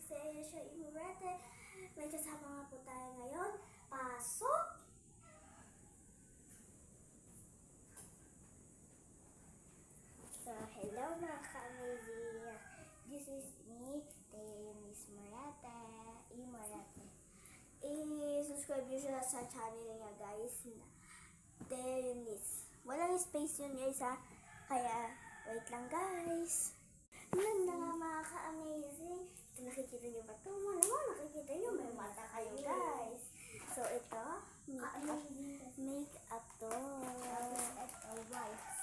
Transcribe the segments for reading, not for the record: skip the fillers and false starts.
si Aisha Imurete. May kasama nga po tayo ngayon. Pasok! So, hello mga ka-amazing. This is me, Miss Murete. Imurete. I-subscribe nyo siya sa channel niya, guys. Miss. Walang space yun, guys, ha? Kaya, wait lang, guys. Yan na nga mga ka-amazing. Ito, nakikita nyo ba ito? Nakikita nyo, may mata kayo, guys. So, ito, make-up to. Ito, wipes.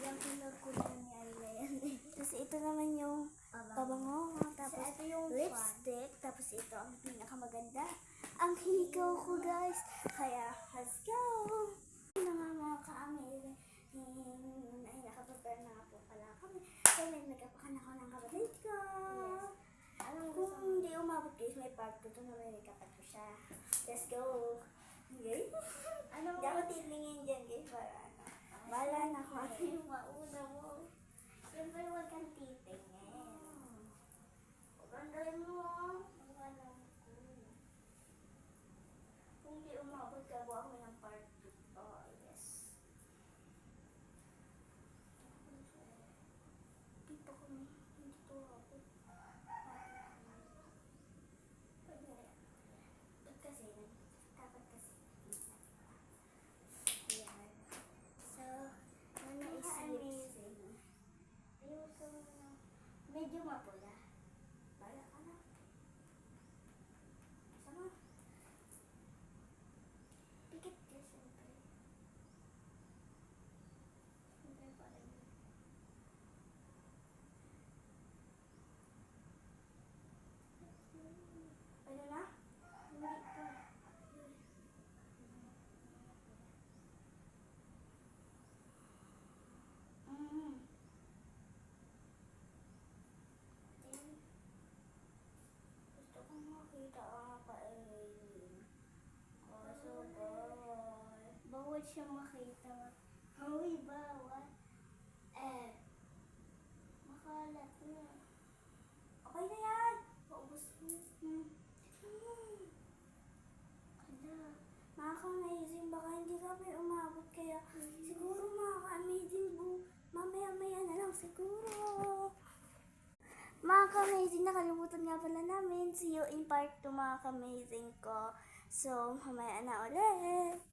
Yung pinagkulang ni Ayla yan. Tapos ito naman yung pabango. Tapos ito yung lipstick. Tapos ito ang pinakamaganda. Ang hikaw ko, guys. Kaya, let's go! Ito na nga mga ka-amazing. Ay, nakaprepare na nga po pala kami. So, may nagkapakan ako ng kapatid ko. Yes. Kung hindi umabot, guys, may part 2 na may nagkapat ko siya. Let's go! Okay? Hindi ako titingin dyan, guys. Bala na ako. Ano yung mauna mo? Siyempre, huwag kang titingin. Pagandahin mo. Ang alam ko. Kung hindi umabot, gagawa ko ng part 2. Oh, yes. Dito kami. Dito ako. Ba't kasi? Dapat kasi. Ayan. So, amazing. Ayoko na. Medyo mapula. Bala ka na. Sama. Pikit ka siyempre. Siyempre parang yun. Ano na? Hindi pa. Gusto kong makita ang kainin. Kaso bawal. Bawal siya makita. Hoy, bawal. Makalat na. Okay na yan. Paubos mo. Mga ka-amazing, baka hindi kami umabot. Kaya siguro mga ka-amazing, mamaya-maya na lang siguro. Mga ka-amazing, nakalimutan nga pala namin. See you in part 2 mga ka-amazing ko. So, mamaya na ulit.